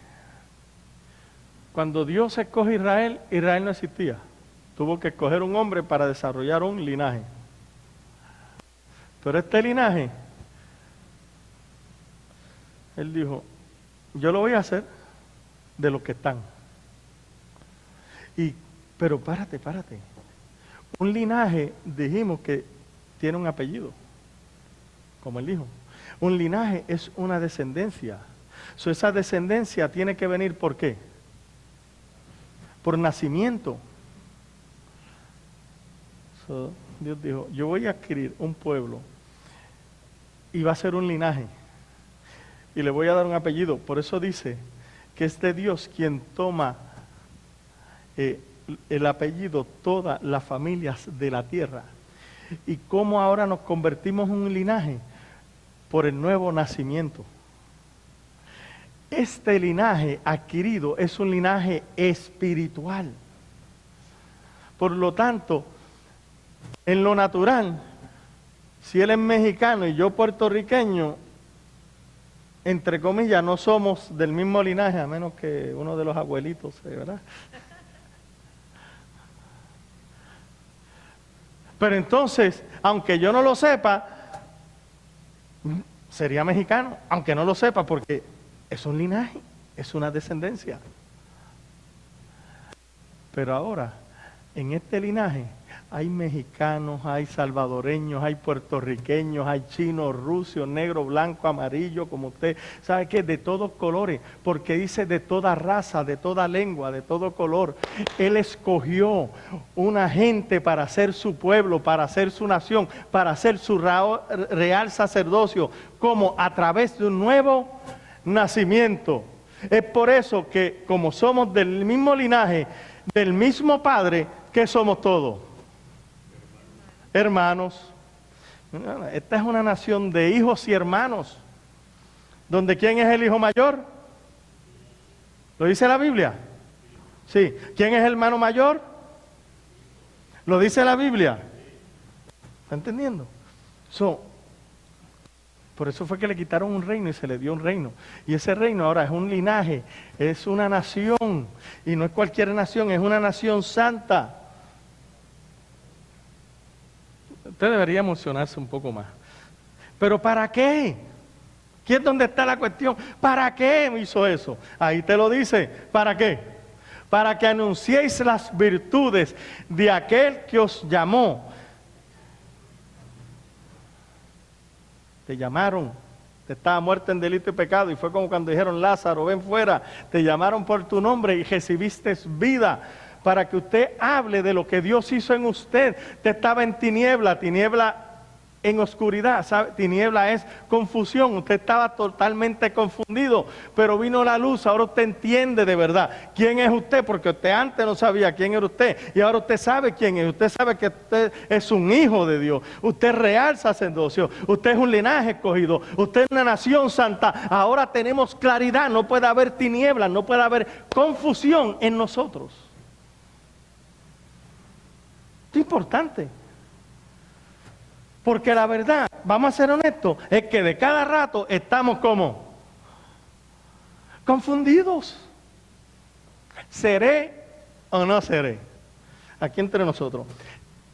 Cuando Dios escoge a Israel, Israel no existía. Tuvo que escoger un hombre para desarrollar un linaje. Pero este linaje, Él dijo, yo lo voy a hacer de los que están. Pero párate. Un linaje, dijimos que tiene un apellido, como Él dijo. Un linaje es una descendencia. Esa descendencia tiene que venir, ¿por qué? Por nacimiento. Dios dijo, yo voy a adquirir un pueblo y va a ser un linaje y le voy a dar un apellido. Por eso dice que es de Dios quien toma el apellido todas las familias de la tierra. ¿Y cómo ahora nos convertimos en un linaje? Por el nuevo nacimiento. Este linaje adquirido es un linaje espiritual. Por lo tanto, en lo natural, Si él es mexicano y yo puertorriqueño, entre comillas, no somos del mismo linaje, a menos que uno de los abuelitos, ¿verdad? Pero entonces, aunque yo no lo sepa, sería mexicano, aunque no lo sepa, porque es un linaje, es una descendencia. Pero ahora, en este linaje, hay mexicanos, hay salvadoreños, hay puertorriqueños, hay chinos, rusos, negro, blanco, amarillo, como usted sabe que de todos colores, porque dice de toda raza, de toda lengua, de todo color. Él escogió una gente para ser su pueblo, para ser su nación, para ser su real sacerdocio, como a través de un nuevo nacimiento. Es por eso que como somos del mismo linaje, del mismo Padre, ¿qué somos todos? Hermanos. Esta es una nación de hijos y hermanos. ¿Donde quién es el hijo mayor? ¿Lo dice la Biblia? Sí. ¿Quién es el hermano mayor? ¿Lo dice la Biblia? ¿Está entendiendo? Por eso fue que le quitaron un reino y se le dio un reino. Y ese reino ahora es un linaje, es una nación. Y no es cualquier nación, es una nación santa. Usted debería emocionarse un poco más. ¿Pero para qué? ¿Aquí es donde está la cuestión? ¿Para qué hizo eso? Ahí te lo dice. ¿Para qué? Para que anunciéis las virtudes de aquel que os llamó. Te llamaron, te estaba muerto en delito y pecado, y fue como cuando dijeron, Lázaro, ven fuera. Te llamaron por tu nombre y recibiste vida, para que usted hable de lo que Dios hizo en usted. Usted estaba en tiniebla en oscuridad, ¿sabe? Tiniebla es confusión, usted estaba totalmente confundido, pero vino la luz, ahora usted entiende de verdad quién es usted, porque usted antes no sabía quién era usted, y ahora usted sabe quién es, usted sabe que usted es un hijo de Dios, usted es real sacerdocio, usted es un linaje escogido, usted es una nación santa. Ahora tenemos claridad, no puede haber tinieblas, no puede haber confusión en nosotros. Esto es importante. Porque la verdad, vamos a ser honestos, es que de cada rato estamos como confundidos. ¿Seré o no seré? Aquí entre nosotros.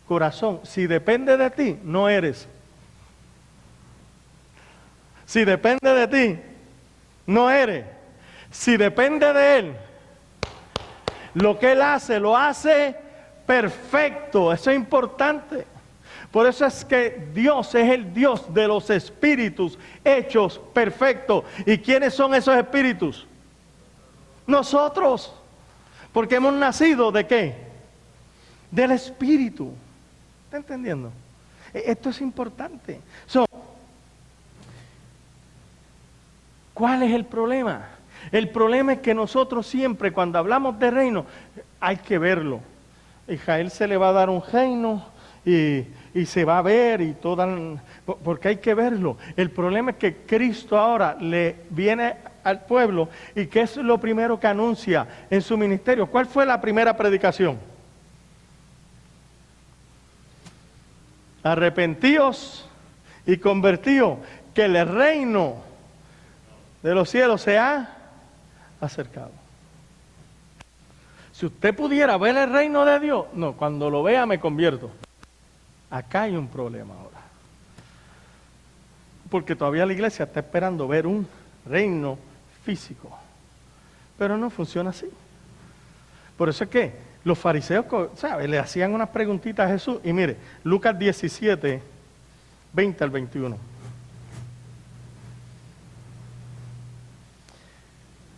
Corazón, si depende de ti, no eres. Si depende de ti, no eres. Si depende de Él, lo que Él hace, lo hace perfecto. Eso es importante. Por eso es que Dios es el Dios de los espíritus hechos perfectos. ¿Y quiénes son esos espíritus? Nosotros. Porque hemos nacido ¿de qué? Del Espíritu. ¿Está entendiendo? Esto es importante. ¿Cuál es el problema? El problema es que nosotros siempre, cuando hablamos de reino, hay que verlo. A Israel se le va a dar un reino y se va a ver y porque hay que verlo. El problema es que Cristo ahora le viene al pueblo, y ¿qué es lo primero que anuncia en su ministerio? ¿Cuál fue la primera predicación? Arrepentíos y convertíos, que el reino de los cielos se ha acercado. Si usted pudiera ver el reino de Dios, no, cuando lo vea me convierto. Acá hay un problema ahora. Porque todavía la iglesia está esperando ver un reino físico. Pero no funciona así. Por eso es que los fariseos, ¿sabes?, le hacían unas preguntitas a Jesús. Y mire, Lucas 17, 20 al 21.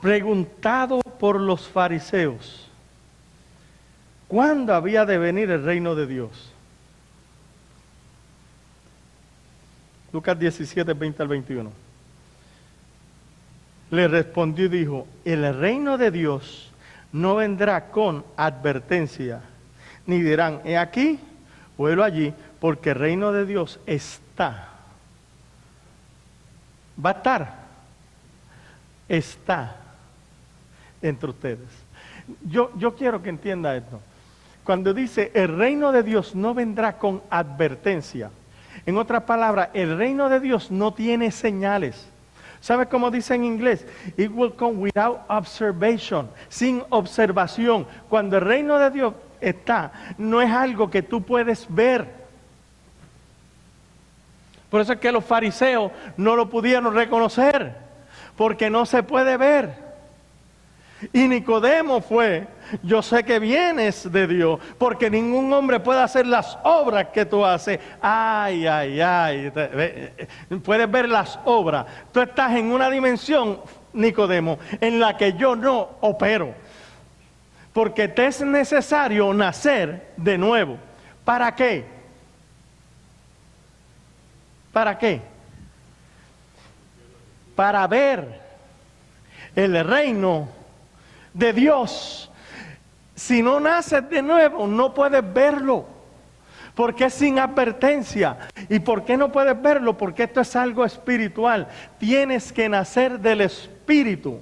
Preguntado por los fariseos, ¿cuándo había de venir el reino de Dios? Lucas 17, 20 al 21. Le respondió y dijo, el reino de Dios no vendrá con advertencia, ni dirán, he aquí o helo allí, porque el reino de Dios está. Va a estar. Está entre ustedes. Yo quiero que entienda esto. Cuando dice, el reino de Dios no vendrá con advertencia, En otras palabras, el reino de Dios no tiene señales. ¿Sabes cómo dice en inglés? It will come without observation, sin observación. Cuando el reino de Dios está, no es algo que tú puedes ver. Por eso es que los fariseos no lo pudieron reconocer, porque no se puede ver. Y Nicodemo fue, yo sé que vienes de Dios, porque ningún hombre puede hacer las obras que tú haces. Ay, ay, ay, puedes ver las obras. Tú estás en una dimensión, Nicodemo, en la que yo no opero. Porque te es necesario nacer de nuevo. ¿Para qué? ¿Para qué? Para ver el reino de Dios. Si no naces de nuevo, no puedes verlo, porque es sin advertencia. ¿Y por qué no puedes verlo? Porque esto es algo espiritual. Tienes que nacer del Espíritu.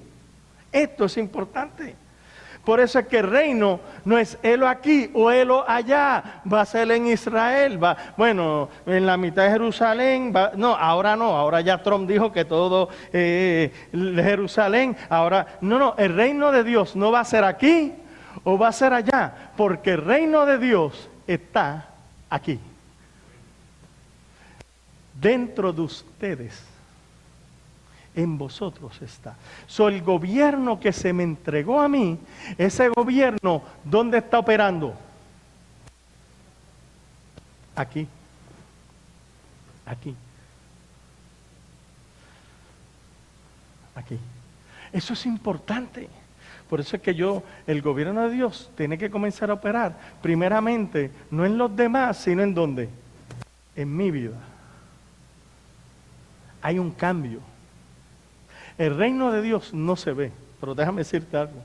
Esto es importante. Por eso es que el reino no es helo aquí o helo allá, va a ser en Israel, bueno, en la mitad de Jerusalén, no, ahora ya Trump dijo que todo Jerusalén, no, el reino de Dios no va a ser aquí o va a ser allá, porque el reino de Dios está aquí, dentro de ustedes. En vosotros está. El gobierno que se me entregó a mí, ese gobierno, ¿dónde está operando? Aquí. Aquí. Aquí. Eso es importante. Por eso es que el gobierno de Dios tiene que comenzar a operar, primeramente, no en los demás, sino en ¿dónde? En mi vida. Hay un cambio. El reino de Dios no se ve, pero déjame decirte algo.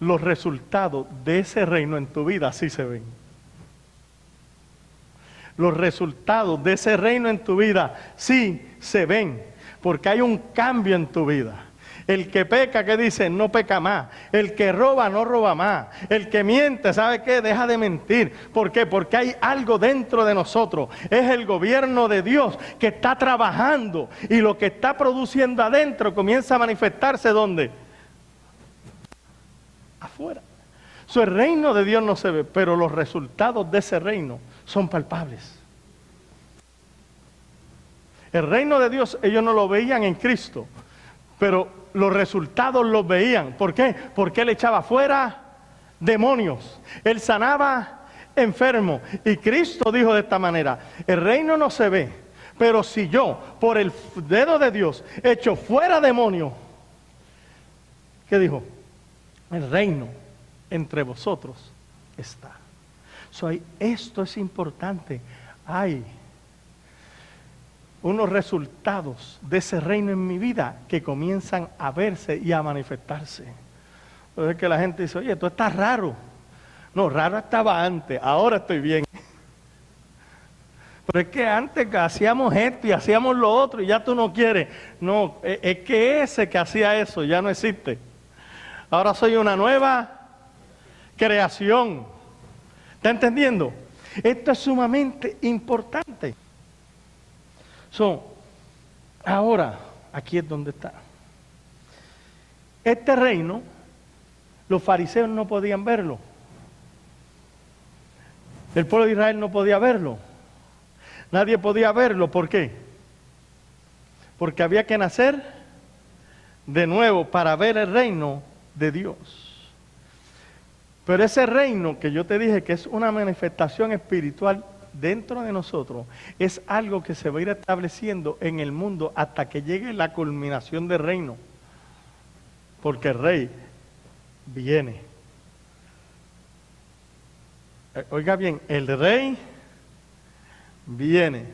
Los resultados de ese reino en tu vida sí se ven. Los resultados de ese reino en tu vida sí se ven, porque hay un cambio en tu vida. El que peca, ¿qué dice? No peca más. El que roba, no roba más. El que miente, ¿sabe qué? Deja de mentir. ¿Por qué? Porque hay algo dentro de nosotros. Es el gobierno de Dios que está trabajando. Y lo que está produciendo adentro comienza a manifestarse, ¿dónde? Afuera. El reino de Dios no se ve, pero los resultados de ese reino son palpables. El reino de Dios, ellos no lo veían en Cristo, pero los resultados los veían. ¿Por qué? Porque Él echaba fuera demonios. Él sanaba enfermos. Y Cristo dijo de esta manera, el reino no se ve, pero si yo, por el dedo de Dios, echo fuera demonios, ¿qué dijo? El reino entre vosotros está. Esto es importante. Hay unos resultados de ese reino en mi vida que comienzan a verse y a manifestarse. Por eso es que la gente dice, oye, tú estás raro. No, raro estaba antes, ahora estoy bien. Pero es que antes que hacíamos esto y hacíamos lo otro y ya tú no quieres. No, es que ese que hacía eso ya no existe. Ahora soy una nueva creación. ¿Está entendiendo? Esto es sumamente importante. Ahora, aquí es donde está. Este reino, los fariseos no podían verlo. El pueblo de Israel no podía verlo. Nadie podía verlo. ¿Por qué? Porque había que nacer de nuevo para ver el reino de Dios. Pero ese reino que yo te dije que es una manifestación espiritual dentro de nosotros, es algo que se va a ir estableciendo en el mundo hasta que llegue la culminación del reino. Porque el rey viene. Oiga bien, el rey viene.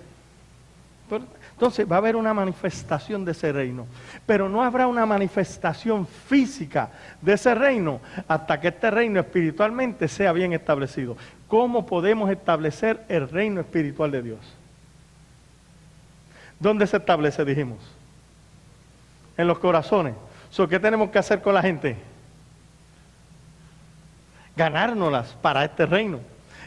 Entonces va a haber una manifestación de ese reino, pero no habrá una manifestación física de ese reino hasta que este reino espiritualmente sea bien establecido. ¿Cómo podemos establecer el reino espiritual de Dios? ¿Dónde se establece, dijimos? En los corazones. ¿Qué tenemos que hacer con la gente? Ganárnoslas para este reino.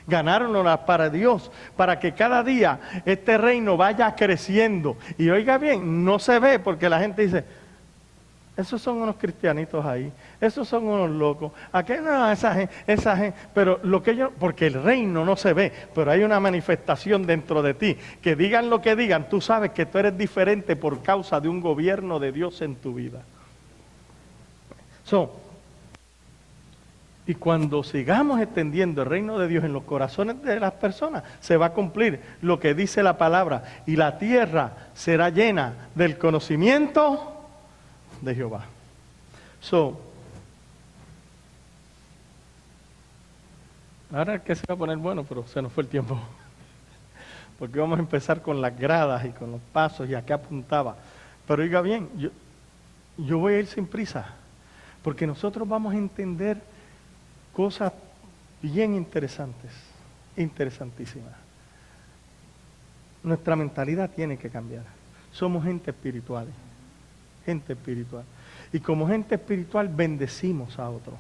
ganárnoslas para Dios, para que cada día este reino vaya creciendo. Y oiga bien, no se ve porque la gente dice, esos son unos cristianitos ahí, esos son unos locos, aquí no, esa gente, pero lo que ellos, porque el reino no se ve, pero hay una manifestación dentro de ti, que digan lo que digan, tú sabes que tú eres diferente por causa de un gobierno de Dios en tu vida. Y cuando sigamos extendiendo el reino de Dios en los corazones de las personas, se va a cumplir lo que dice la palabra, y la tierra será llena del conocimiento de Jehová. Ahora que se va a poner bueno, pero se nos fue el tiempo. Porque vamos a empezar con las gradas y con los pasos, y acá apuntaba. Pero oiga bien, yo voy a ir sin prisa, porque nosotros vamos a entender cosas bien interesantes, interesantísimas. Nuestra mentalidad tiene que cambiar. Somos gente espiritual. Gente espiritual. Y como gente espiritual bendecimos a otros.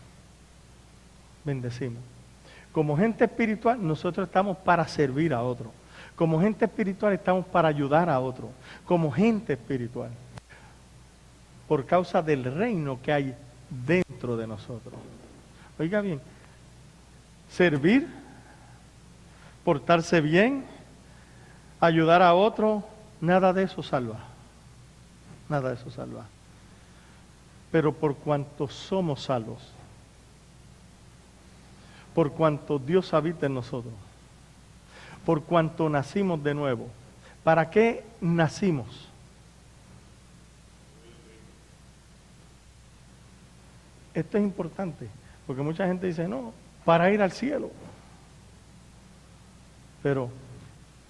Bendecimos. Como gente espiritual nosotros estamos para servir a otros. Como gente espiritual estamos para ayudar a otros. Como gente espiritual. Por causa del reino que hay dentro de nosotros. Oiga bien, servir, portarse bien, ayudar a otros, nada de eso salva. Nada de eso salva. Pero por cuanto somos salvos, por cuanto Dios habita en nosotros, por cuanto nacimos de nuevo, ¿para qué nacimos? Esto es importante, porque mucha gente dice, no, para ir al cielo. Pero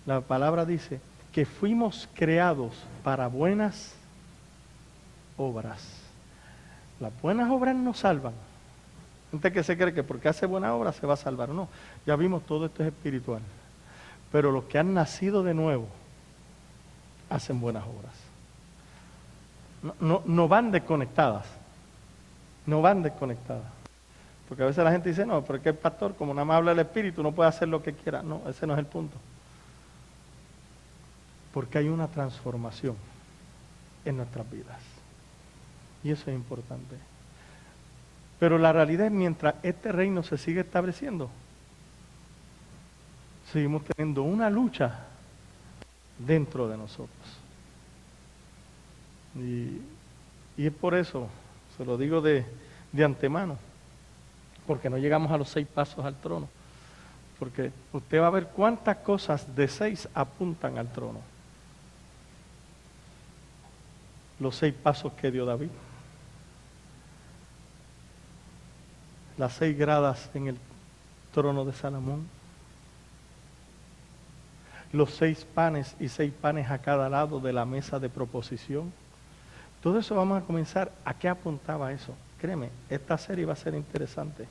la palabra dice que fuimos creados para buenas obras. Las buenas obras nos salvan. Gente que se cree que porque hace buenas obras se va a salvar. No, ya vimos, todo esto es espiritual. Pero los que han nacido de nuevo hacen buenas obras. No van desconectadas. No van desconectadas. Porque a veces la gente dice, no, pero es que el pastor, como nada más habla el Espíritu, no puede hacer lo que quiera. No, ese no es el punto. Porque hay una transformación en nuestras vidas. Y eso es importante. Pero la realidad es, mientras este reino se sigue estableciendo, seguimos teniendo una lucha dentro de nosotros. Y es por eso, se lo digo de antemano, porque no llegamos a los 6 pasos al trono. Porque usted va a ver cuántas cosas de 6 apuntan al trono. Los 6 pasos que dio David. Las 6 gradas en el trono de Salomón. Los 6 panes y 6 panes a cada lado de la mesa de proposición. Todo eso vamos a comenzar. ¿A qué apuntaba eso? Créeme, esta serie va a ser interesante.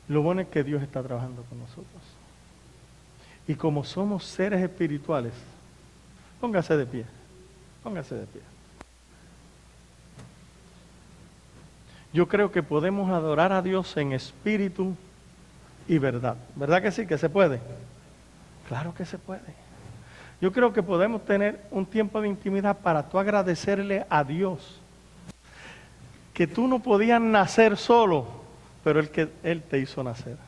Lo bueno es que Dios está trabajando con nosotros. Y como somos seres espirituales, póngase de pie. Póngase de pie. Yo creo que podemos adorar a Dios en espíritu y verdad. ¿Verdad que sí? ¿Que se puede? Claro que se puede. Yo creo que podemos tener un tiempo de intimidad para tú agradecerle a Dios que tú no podías nacer solo, pero Él te hizo nacer.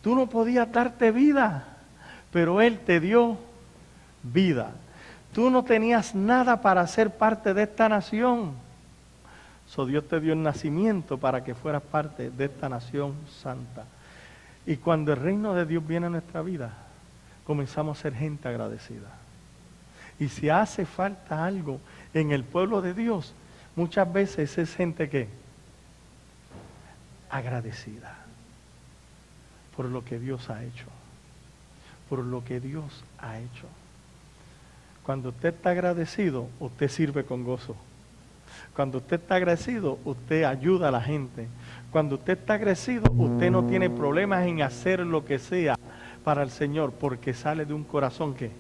Tú no podías darte vida, pero Él te dio vida. Tú no tenías nada para ser parte de esta nación. Dios te dio el nacimiento para que fueras parte de esta nación santa. Y cuando el reino de Dios viene a nuestra vida, comenzamos a ser gente agradecida. Y si hace falta algo en el pueblo de Dios, muchas veces es gente que agradecida por lo que Dios ha hecho. Por lo que Dios ha hecho. Cuando usted está agradecido, usted sirve con gozo. Cuando usted está agradecido, usted ayuda a la gente. Cuando usted está agradecido, usted no tiene problemas en hacer lo que sea para el Señor, porque sale de un corazón que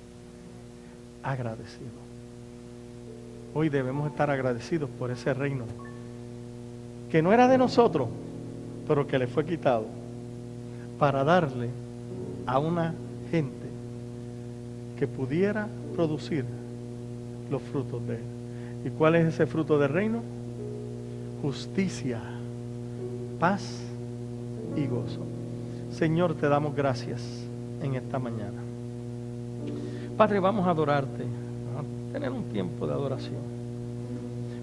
agradecido. Hoy debemos estar agradecidos por ese reino que no era de nosotros, pero que le fue quitado para darle a una gente que pudiera producir los frutos de Él. ¿Y cuál es ese fruto del reino? Justicia, paz y gozo. Señor, te damos gracias en esta mañana. Padre, vamos a adorarte, a tener un tiempo de adoración,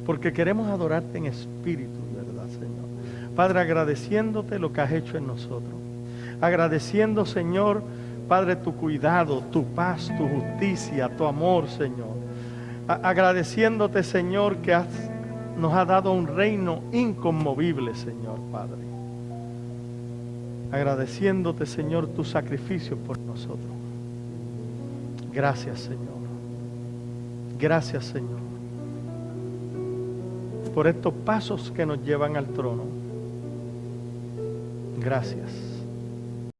porque queremos adorarte en espíritu, ¿verdad, Señor? Padre, agradeciéndote lo que has hecho en nosotros, agradeciendo, Señor, Padre, tu cuidado, tu paz, tu justicia, tu amor, Señor. Agradeciéndote, Señor, que nos has dado un reino inconmovible, Señor, Padre. Agradeciéndote, Señor, tu sacrificio por nosotros. Gracias, Señor. Gracias, Señor, por estos pasos que nos llevan al trono. Gracias.